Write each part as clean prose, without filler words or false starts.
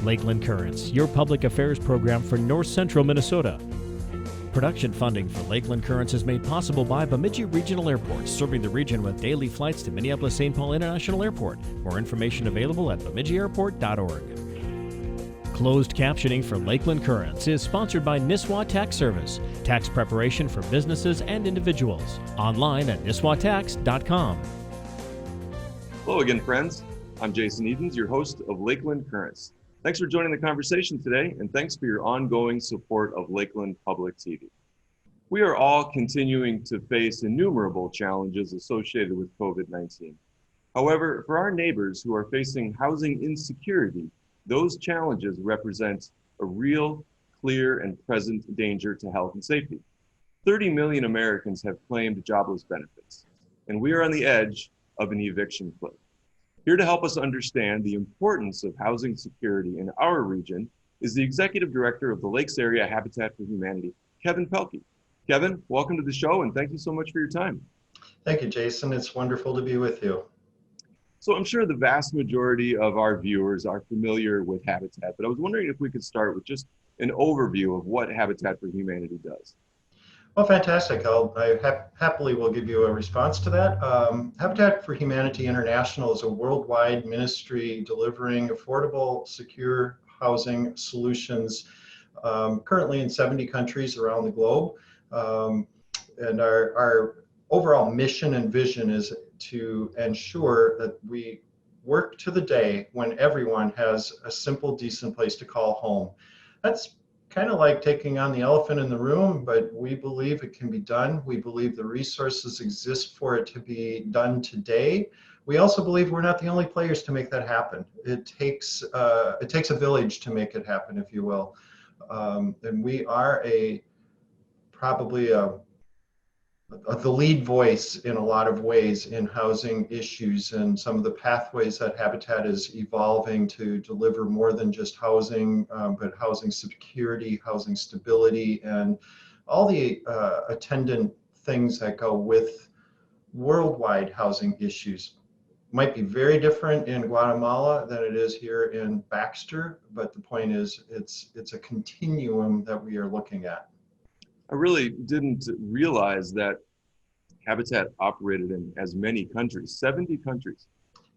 Lakeland Currents, your public affairs program for north central Minnesota. Production funding for Lakeland Currents is made possible by Bemidji Regional Airport, serving the region with daily flights to Minneapolis-St. Paul International Airport. More information available at bemidjiairport.org. Closed captioning for Lakeland Currents is sponsored by Nisswa Tax Service, tax preparation for businesses and individuals. Online at nisswatax.com. Hello again, friends. I'm Jason Edens, your host of Lakeland Currents. Thanks for joining the conversation today, and thanks for your ongoing support of Lakeland Public TV. We are all continuing to face innumerable challenges associated with COVID-19. However, for our neighbors who are facing housing insecurity, those challenges represent a real, clear, and present danger to health and safety. 30 million Americans have claimed jobless benefits, and we are on the edge of an eviction cliff. Here to help us understand the importance of housing security in our region is the Executive Director of the Lakes Area Habitat for Humanity, Kevin Pelkey. Kevin, welcome to the show, and thank you so much for your time. Thank you, Jason. It's wonderful to be with you. So I'm sure the vast majority of our viewers are familiar with Habitat, but I was wondering if we could start with just an overview of what Habitat for Humanity does. Well, fantastic. I happily will give you a response to that. Habitat for Humanity International is a worldwide ministry delivering affordable, secure housing solutions currently in 70 countries around the globe. And our overall mission and vision is to ensure that we work to the day when everyone has a simple, decent place to call home. That's kind of like taking on the elephant in the room, but we believe it can be done. We believe the resources exist for it to be done today. We also believe we're not the only players to make that happen. It takes a village to make it happen, if you will. And we are probably the lead voice in a lot of ways in housing issues and some of the pathways that Habitat is evolving to deliver more than just housing, but housing security, housing stability, and all the attendant things that go with worldwide housing issues. Might be very different in Guatemala than it is here in Baxter, but the point is it's a continuum that we are looking at. I really didn't realize that Habitat operated in as many countries, 70 countries.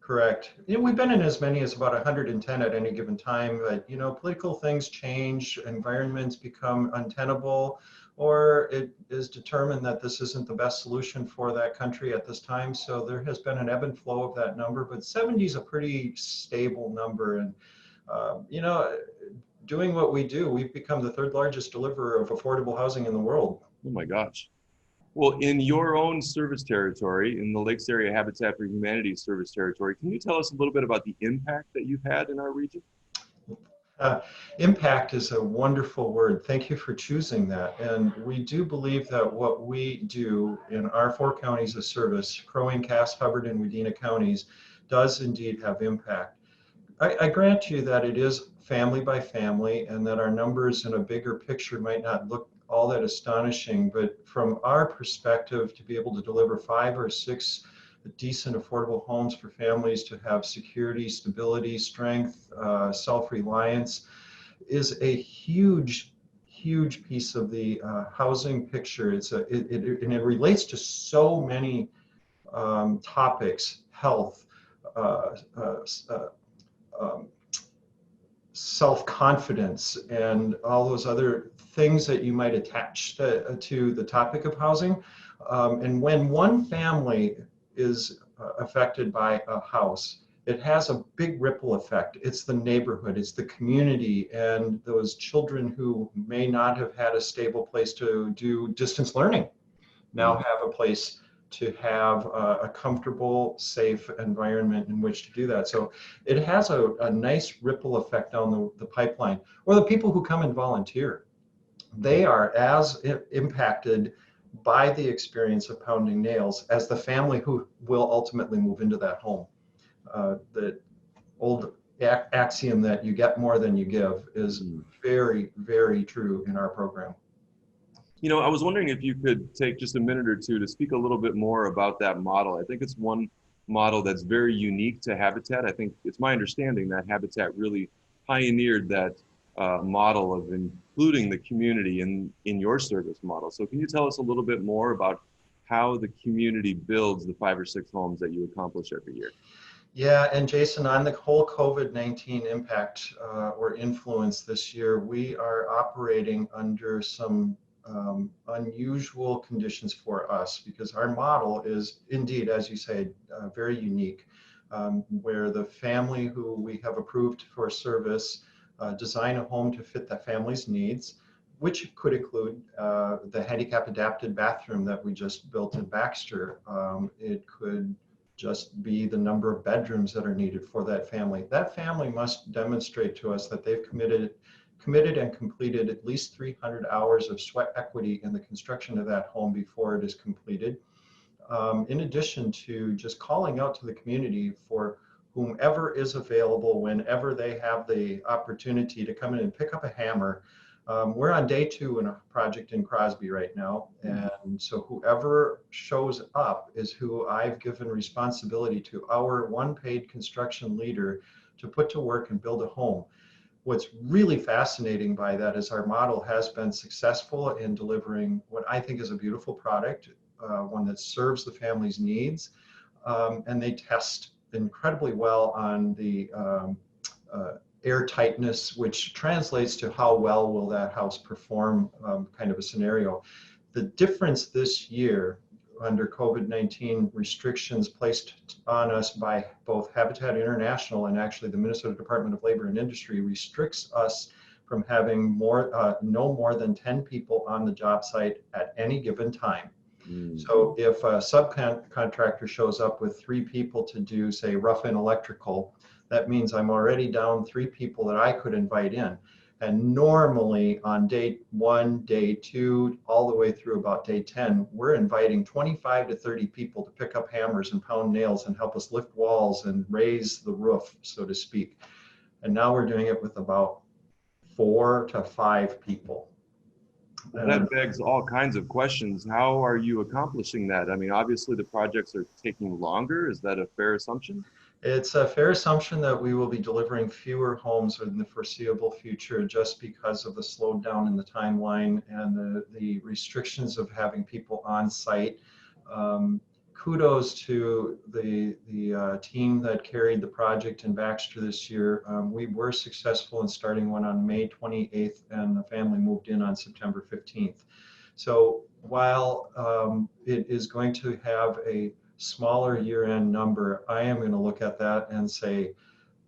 Correct. We've been in as many as about 110 at any given time, but political things change, environments become untenable, or it is determined that this isn't the best solution for that country at this time. So there has been an ebb and flow of that number, but 70 is a pretty stable number. And doing what we do, we've become the third largest deliverer of affordable housing in the world. Oh my gosh. Well, in your own service territory, in the Lakes Area Habitat for Humanity service territory, can you tell us a little bit about the impact that you've had in our region? Impact is a wonderful word. Thank you for choosing that. And we do believe that what we do in our 4 counties of service, Crow Wing, Cass, Hubbard, and Wadena counties, does indeed have impact. I grant you that it is family by family and that our numbers in a bigger picture might not look all that astonishing, but from our perspective, to be able to deliver 5 or 6 decent affordable homes for families to have security, stability, strength, self-reliance is a huge piece of the housing picture. And it relates to so many topics: health, self-confidence, and all those other things that you might attach to the topic of housing. And when one family is affected by a house, it has a big ripple effect. It's the neighborhood, it's the community, and those children who may not have had a stable place to do distance learning now have a place to have a comfortable, safe environment in which to do that. So it has a nice ripple effect down the pipeline. Or the people who come and volunteer, they are as impacted by the experience of pounding nails as the family who will ultimately move into that home. The old axiom that you get more than you give is very, very true in our program. I was wondering if you could take just a minute or two to speak a little bit more about that model. I think it's one model that's very unique to Habitat. I think it's my understanding that Habitat really pioneered that model of including the community in your service model. So can you tell us a little bit more about how the community builds the 5 or 6 homes that you accomplish every year? Yeah, and Jason, on the whole COVID-19 impact or influence this year, we are operating under some unusual conditions for us because our model is indeed, as you say, very unique, where the family who we have approved for service design a home to fit that family's needs, which could include the handicap adapted bathroom that we just built in Baxter. It could just be the number of bedrooms that are needed for that family. That family must demonstrate to us that they've committed and completed at least 300 hours of sweat equity in the construction of that home before it is completed. In addition to just calling out to the community for whomever is available whenever they have the opportunity to come in and pick up a hammer. We're on day 2 in a project in Crosby right now. And so whoever shows up is who I've given responsibility to our one paid construction leader to put to work and build a home. What's really fascinating by that is our model has been successful in delivering what I think is a beautiful product, one that serves the family's needs. And they test incredibly well on the air tightness, which translates to how well will that house perform, kind of a scenario. The difference this year under COVID-19 restrictions placed on us by both Habitat International and actually the Minnesota Department of Labor and Industry restricts us from having no more than 10 people on the job site at any given time. So if a subcontractor shows up with 3 people to do, say, rough-in electrical, that means I'm already down 3 people that I could invite in. And normally on day 1, day 2, all the way through about day 10, we're inviting 25 to 30 people to pick up hammers and pound nails and help us lift walls and raise the roof, so to speak. And now we're doing it with about 4 to 5 people. That begs all kinds of questions. How are you accomplishing that? I mean, obviously the projects are taking longer. Is that a fair assumption? It's a fair assumption that we will be delivering fewer homes in the foreseeable future just because of the slowdown in the timeline and the restrictions of having people on site. Kudos to the team that carried the project in Baxter this year. We were successful in starting one on May 28th and the family moved in on September 15th. So while it is going to have a smaller year-end number, I am going to look at that and say,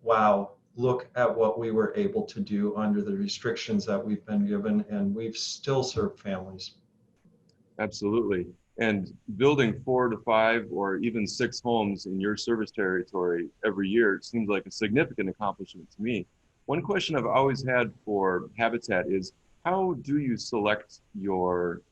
wow, look at what we were able to do under the restrictions that we've been given, and we've still served families. Absolutely. And building 4 to 5 or even 6 homes in your service territory every year seems like a significant accomplishment to me. One question I've always had for Habitat is, how do you select your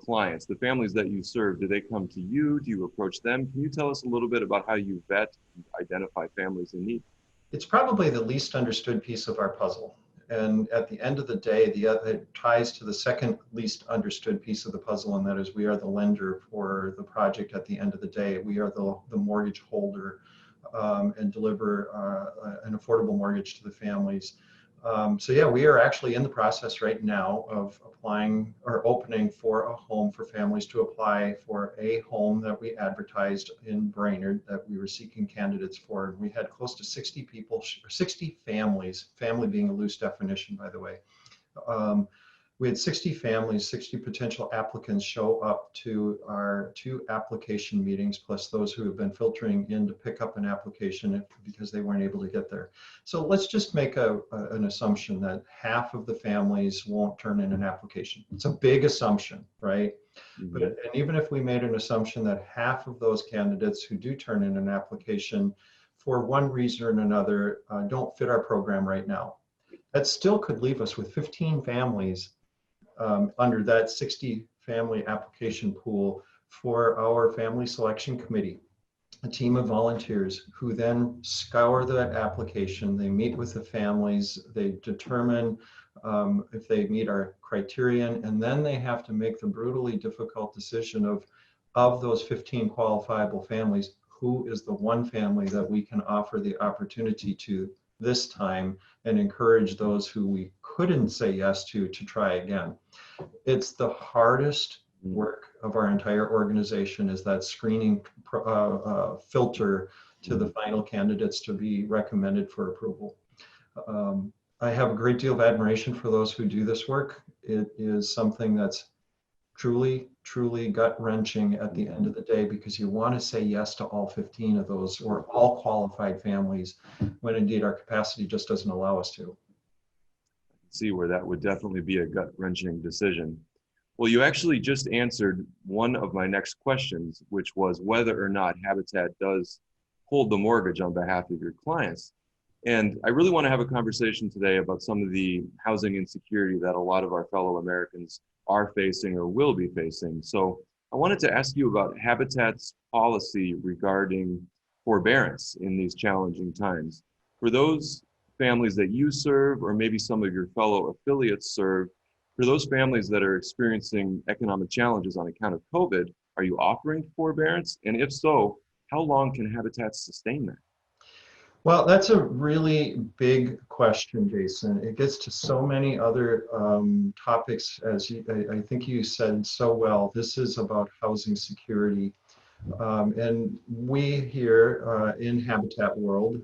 clients, the families that you serve? Do they come to you? Do you approach them? Can you tell us a little bit about how you vet and identify families in need? It's probably the least understood piece of our puzzle. And at the end of the day, it ties to the second least understood piece of the puzzle, and that is we are the lender for the project at the end of the day. We are the mortgage holder and deliver an affordable mortgage to the families. So yeah, we are actually in the process right now of applying or opening for a home for families to apply for a home that we advertised in Brainerd that we were seeking candidates for. And we had close to 60 people, 60 families, family being a loose definition, by the way. We had 60 families, 60 potential applicants show up to our 2 application meetings, plus those who have been filtering in to pick up an application because they weren't able to get there. So let's just make an assumption that half of the families won't turn in an application. It's a big assumption, right? Mm-hmm. And even if we made an assumption that half of those candidates who do turn in an application for one reason or another don't fit our program right now, that still could leave us with 15 families under that 60 family application pool for our family selection committee, a team of volunteers who then scour that application. They meet with the families, they determine if they meet our criterion, and then they have to make the brutally difficult decision of those 15 qualifiable families, who is the one family that we can offer the opportunity to this time and encourage those who we couldn't say yes to try again. It's the hardest work of our entire organization, is that screening filter to the final candidates to be recommended for approval. I have a great deal of admiration for those who do this work. It is something that's truly, truly gut-wrenching at the end of the day, because you want to say yes to all 15 of those, or all qualified families, when indeed our capacity just doesn't allow us to. See where that would definitely be a gut-wrenching decision. Well, you actually just answered one of my next questions, which was whether or not Habitat does hold the mortgage on behalf of your clients. And I really want to have a conversation today about some of the housing insecurity that a lot of our fellow Americans are facing or will be facing. So I wanted to ask you about Habitat's policy regarding forbearance in these challenging times. For those families that you serve, or maybe some of your fellow affiliates serve, for those families that are experiencing economic challenges on account of COVID, are you offering forbearance? And if so, how long can Habitat sustain that? Well, that's a really big question, Jason. It gets to so many other topics, as I think you said so well. This is about housing security. And we here in Habitat World,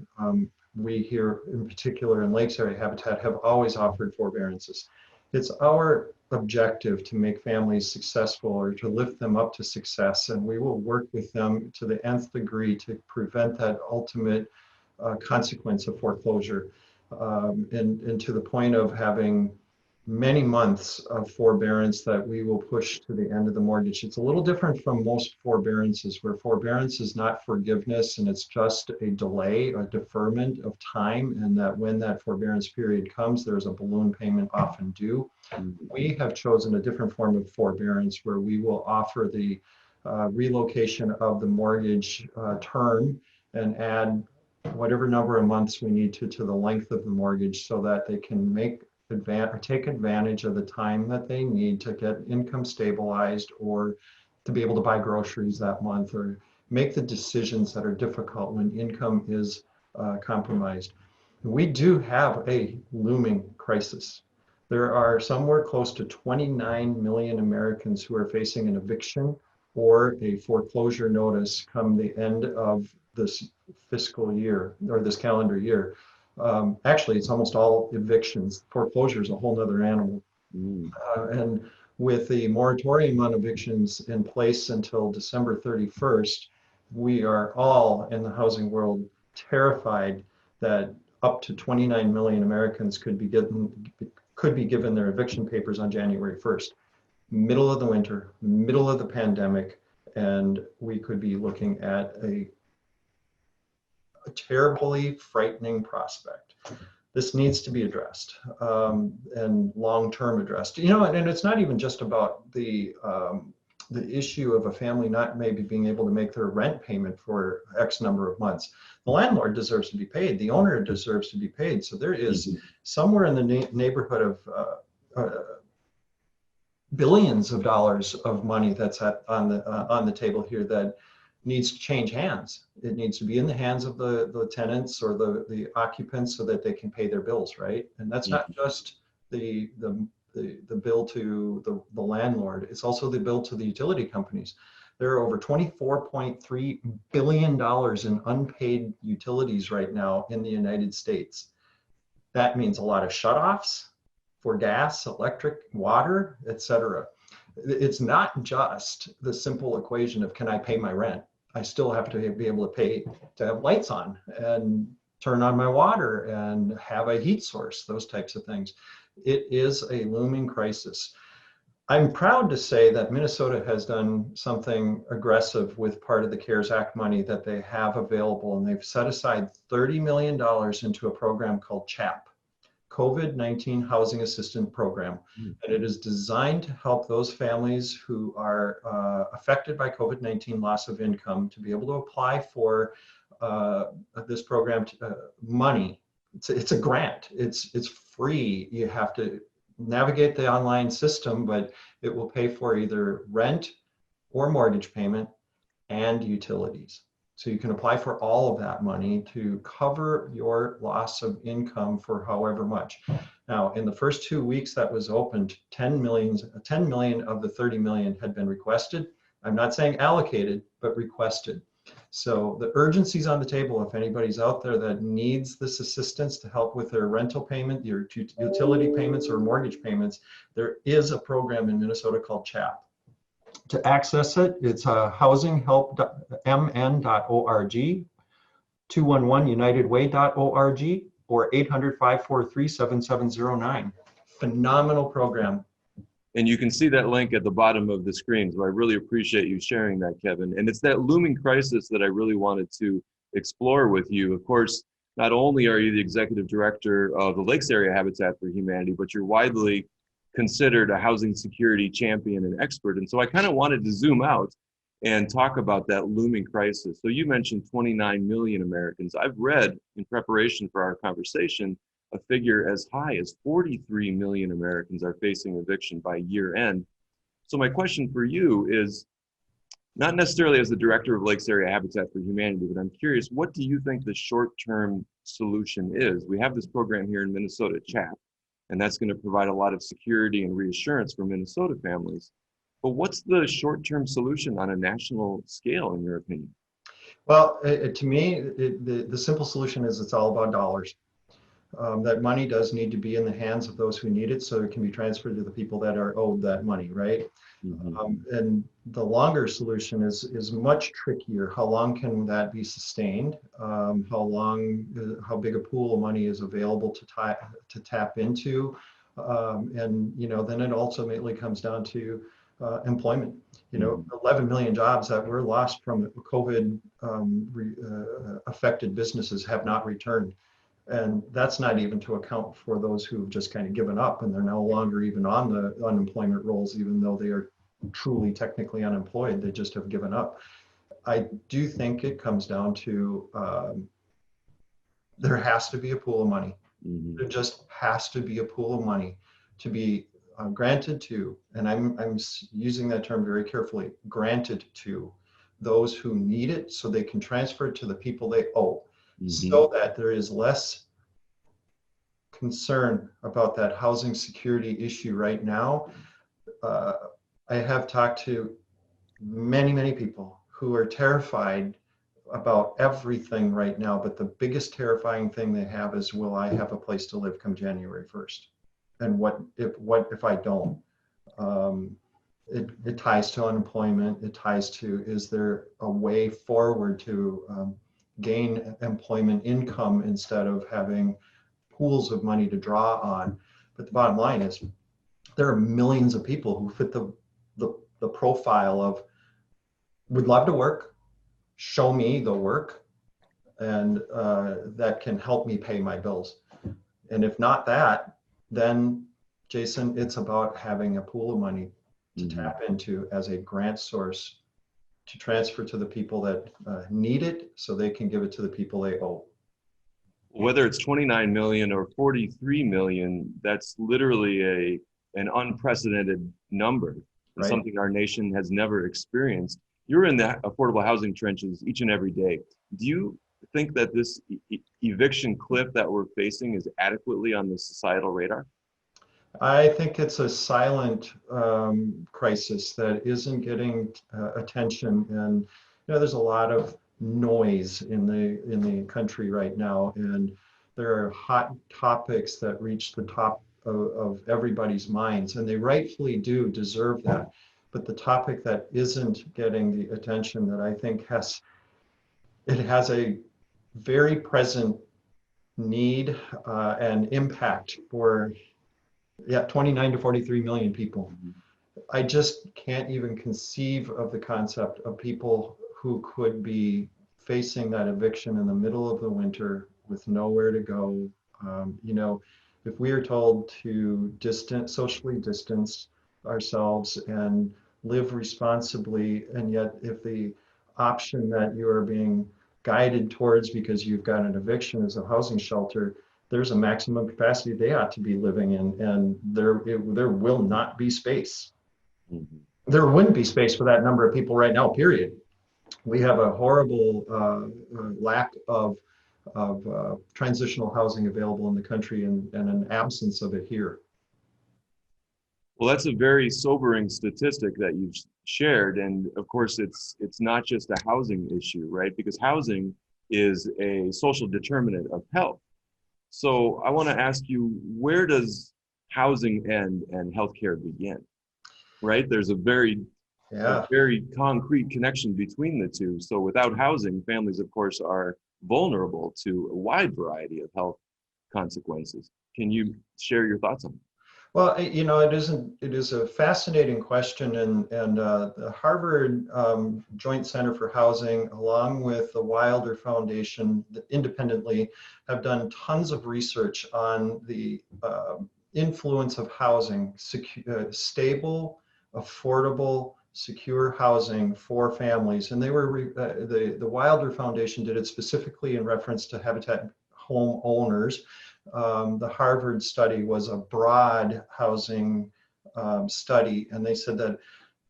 we here in particular in Lakes Area Habitat, have always offered forbearances. It's our objective to make families successful, or to lift them up to success, and we will work with them to the nth degree to prevent that ultimate consequence of foreclosure, and to the point of having many months of forbearance that we will push to the end of the mortgage. It's a little different from most forbearances, where forbearance is not forgiveness, and it's just a delay, a deferment of time, and that when that forbearance period comes, there's a balloon payment often due. We have chosen a different form of forbearance, where we will offer the relocation of the mortgage term and add whatever number of months we need to the length of the mortgage, so that they can take advantage of the time that they need to get income stabilized, or to be able to buy groceries that month, or make the decisions that are difficult when income is compromised. We do have a looming crisis. There are somewhere close to 29 million Americans who are facing an eviction or a foreclosure notice come the end of this fiscal year, or this calendar year. Actually, it's almost all evictions. Foreclosure is a whole other animal. And with the moratorium on evictions in place until December 31st, we are all in the housing world terrified that up to 29 million Americans could be given their eviction papers on January 1st. Middle of the winter, middle of the pandemic, and we could be looking at a terribly frightening prospect. This needs to be addressed, and long-term addressed. You know, and it's not even just about the issue of a family not maybe being able to make their rent payment for X number of months. The landlord deserves to be paid. The owner deserves to be paid. So there is somewhere in the neighborhood of billions of dollars of money that's on the table here that needs to change hands. It needs to be in the hands of the tenants or the occupants, so that they can pay their bills, right? And that's not just the bill to the landlord, it's also the bill to the utility companies. There are over $24.3 billion in unpaid utilities right now in the United States. That means a lot of shutoffs for gas, electric, water, etc. It's not just the simple equation of, can I pay my rent? I still have to be able to pay to have lights on and turn on my water and have a heat source, those types of things. It is a looming crisis. I'm proud to say that Minnesota has done something aggressive with part of the CARES Act money that they have available, and they've set aside $30 million into a program called CHAP, COVID-19 Housing Assistance Program. And it is designed to help those families who are affected by COVID-19 loss of income to be able to apply for this program money. It's a grant. It's free. You have to navigate the online system, but it will pay for either rent or mortgage payment and utilities. So you can apply for all of that money to cover your loss of income for however much. Now, in the first 2 weeks that was opened, 10 million of the 30 million had been requested. I'm not saying allocated, but requested. So the urgency's on the table. If anybody's out there that needs this assistance to help with their rental payment, your utility payments or mortgage payments, there is a program in Minnesota called CHAP. To access it, it's housinghelp.mn.org, 211unitedway.org, or 800-543-7709. Phenomenal program. And you can see that link at the bottom of the screen. So I really appreciate you sharing that, Kevin. And it's that looming crisis that I really wanted to explore with you. Of course, not only are you the executive director of the Lakes Area Habitat for Humanity, but you're widely considered a housing security champion and expert. And so I kind of wanted to zoom out and talk about that looming crisis. So you mentioned 29 million Americans. I've read in preparation for our conversation a figure as high as 43 million Americans are facing eviction by year end. So my question for you is, not necessarily as the director of Lakes Area Habitat for Humanity, but I'm curious, what do you think the short-term solution is? We have this program here in Minnesota, CHAP, and that's going to provide a lot of security and reassurance for Minnesota families. But what's the short-term solution on a national scale, in your opinion? Well, to me, the simple solution is it's all about dollars. That money does need to be in the hands of those who need it, so it can be transferred to the people that are owed that money, right? Mm-hmm. And the longer solution is much trickier. How long can that be sustained? How big a pool of money is available to tap into? And then it ultimately comes down to employment. 11 million jobs that were lost from COVID affected businesses have not returned. And that's not even to account for those who've just kind of given up and they're no longer even on the unemployment rolls, even though they are truly technically unemployed. They just have given up. I do think it comes down to there has to be a pool of money. Mm-hmm. There just has to be a pool of money to be granted to, and I'm using that term very carefully, granted to those who need it so they can transfer it to the people they owe. Mm-hmm. So that there is less concern about that housing security issue right now. I have talked to many people who are terrified about everything right now, but the biggest terrifying thing they have is, will I have a place to live come January 1st? And what if I don't? It ties to unemployment. It ties to, is there a way forward to gain employment income instead of having pools of money to draw on? But the bottom line is there are millions of people who fit the profile of would love to work, show me the work, and that can help me pay my bills. And if not that, then Jason, it's about having a pool of money to tap into as a grant source to transfer to the people that need it so they can give it to the people they owe. Whether it's 29 million or 43 million, that's literally an unprecedented number, right? Something our nation has never experienced. You're in the affordable housing trenches each and every day. Do you think that this eviction cliff that we're facing is adequately on the societal radar? I think it's a silent crisis that isn't getting attention, and there's a lot of noise in the country right now, and there are hot topics that reach the top of everybody's minds, and they rightfully do deserve that. But the topic that isn't getting the attention that I think has a very present need and impact for 29 to 43 million people. I just can't even conceive of the concept of people who could be facing that eviction in the middle of the winter with nowhere to go. If we are told to socially distance ourselves and live responsibly, and yet if the option that you are being guided towards because you've got an eviction is a housing shelter, there's a maximum capacity they ought to be living in, and there will not be space. Mm-hmm. There wouldn't be space for that number of people right now, period. We have a horrible lack of transitional housing available in the country, and an absence of it here. Well, that's a very sobering statistic that you've shared. And of course, it's not just a housing issue, right? Because housing is a social determinant of health. So I want to ask you, where does housing end and healthcare begin? Right? There's a Yeah. very concrete connection between the two. So without housing, families, of course, are vulnerable to a wide variety of health consequences. Can you share your thoughts on that? Well, it is a fascinating question, and the Harvard Joint Center for Housing, along with the Wilder Foundation, independently have done tons of research on the influence of housing, stable, affordable, secure housing for families. And they were the Wilder Foundation did it specifically in reference to Habitat home owners. The Harvard study was a broad housing study, and they said that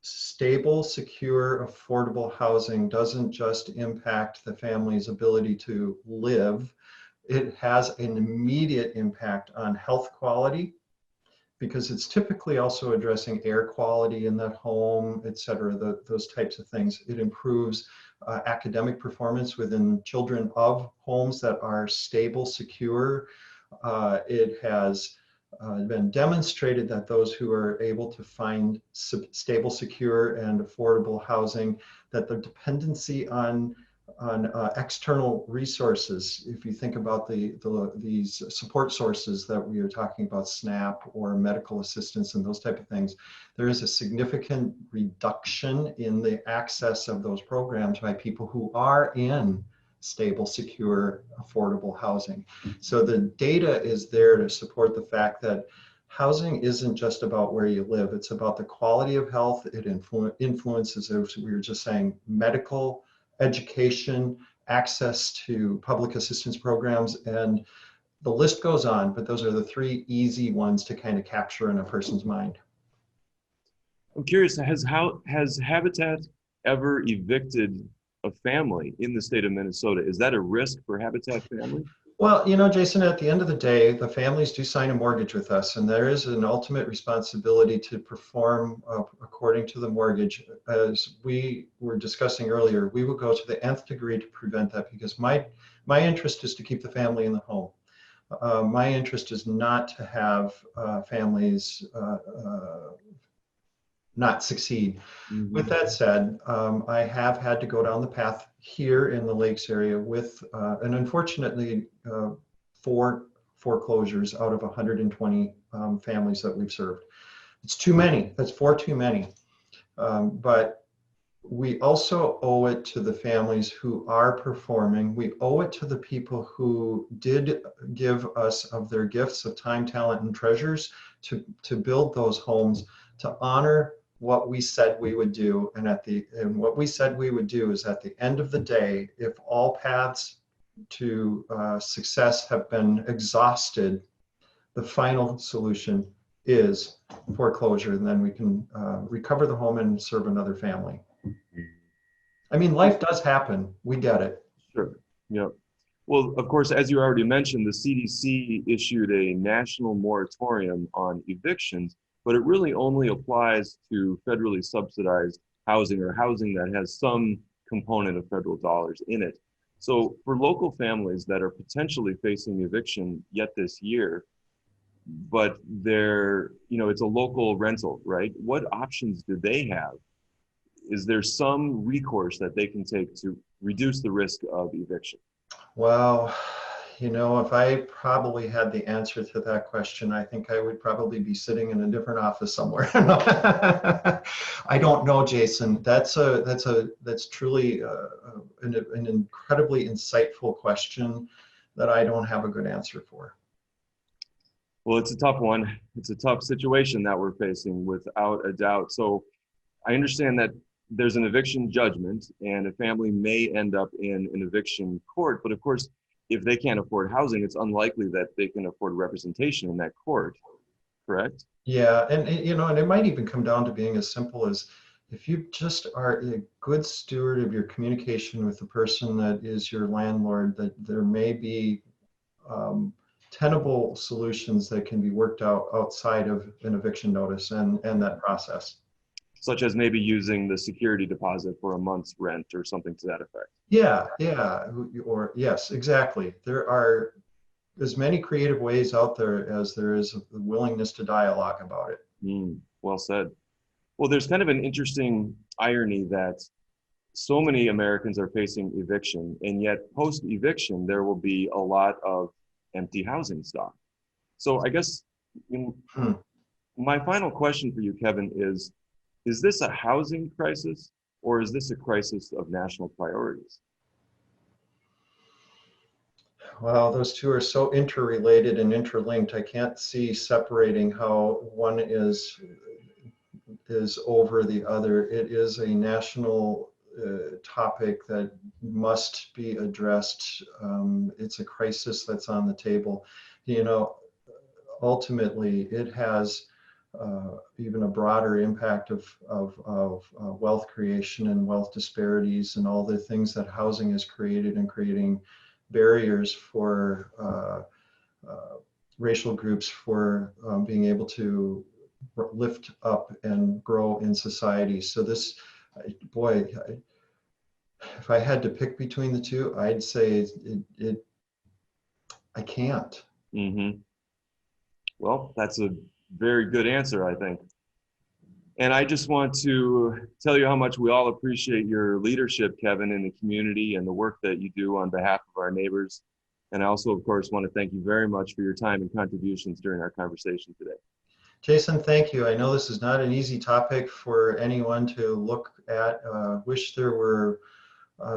stable, secure, affordable housing doesn't just impact the family's ability to live, it has an immediate impact on health quality, because it's typically also addressing air quality in that home, et cetera, those types of things. It improves academic performance within children of homes that are stable, secure. It has been demonstrated that those who are able to find stable, secure, and affordable housing, that the dependency on external resources, if you think about these support sources that we are talking about, SNAP or medical assistance and those type of things, there is a significant reduction in the access of those programs by people who are in stable, secure, affordable housing. So the data is there to support the fact that housing isn't just about where you live, it's about the quality of health. It influences, as we were just saying, medical, education, access to public assistance programs, and the list goes on, but those are the three easy ones to kind of capture in a person's mind. I'm curious, has Habitat ever evicted a family in the state of Minnesota? Is that a risk for Habitat family? Well, Jason, at the end of the day, the families do sign a mortgage with us, and there is an ultimate responsibility to perform according to the mortgage. As we were discussing earlier, we would go to the nth degree to prevent that, because my interest is to keep the family in the home. My interest is not to have families not succeed. Mm-hmm. With that said, I have had to go down the path here in the Lakes area with, and unfortunately, 4 foreclosures out of 120 families that we've served. It's too many. That's 4 too many. But we also owe it to the families who are performing. We owe it to the people who did give us of their gifts of time, talent, and treasures to build those homes, to honor what we said we would do. And what we said we would do is, at the end of the day, if all paths to success have been exhausted, the final solution is foreclosure, and then we can recover the home and serve another family. I mean, life does happen. We get it. Sure. Yeah. Well, of course, as you already mentioned, the CDC issued a national moratorium on evictions, but it really only applies to federally subsidized housing, or housing that has some component of federal dollars in it. So for local families that are potentially facing eviction yet this year, but they're, it's a local rental, right? What options do they have? Is there some recourse that they can take to reduce the risk of eviction? Well, if I probably had the answer to that question, I think I would probably be sitting in a different office somewhere. I don't know, Jason. That's truly an incredibly insightful question that I don't have a good answer for. Well, it's a tough one. It's a tough situation that we're facing, without a doubt. So I understand that there's an eviction judgment, and a family may end up in an eviction court. But of course, if they can't afford housing, it's unlikely that they can afford representation in that court, correct? Yeah, and it might even come down to being as simple as, if you just are a good steward of your communication with the person that is your landlord, that there may be tenable solutions that can be worked out outside of an eviction notice and that process. Such as maybe using the security deposit for a month's rent or something to that effect. Yeah, or yes, exactly. There are as many creative ways out there as there is the willingness to dialogue about it. Well said. Well, there's kind of an interesting irony that so many Americans are facing eviction, and yet post-eviction, there will be a lot of empty housing stock. So I guess my final question for you, Kevin, is this a housing crisis or is this a crisis of national priorities? Well, those two are so interrelated and interlinked. I can't see separating how one is over the other. It is a national topic that must be addressed. It's a crisis that's on the table. You know, ultimately, it has even a broader impact of wealth creation and wealth disparities and all the things that housing has created, and creating barriers for racial groups for being able to lift up and grow in society. So this, boy, if I had to pick between the two, I'd say I can't. Well, that's a very good answer, I think. And I just want to tell you how much we all appreciate your leadership, Kevin, in the community and the work that you do on behalf of our neighbors. And I also, of course, want to thank you very much for your time and contributions during our conversation today. Jason, thank you. I know this is not an easy topic for anyone to look at. Wish there were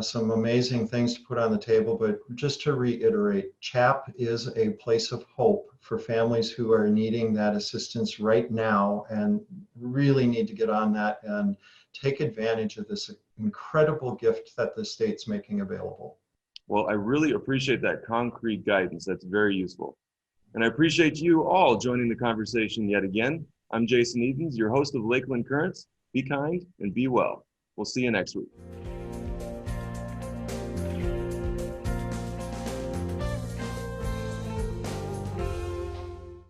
some amazing things to put on the table, but just to reiterate, CHAP is a place of hope for families who are needing that assistance right now and really need to get on that and take advantage of this incredible gift that the state's making available. Well, I really appreciate that concrete guidance. That's very useful. And I appreciate you all joining the conversation yet again. I'm Jason Edens, your host of Lakeland Currents. Be kind and be well. We'll see you next week.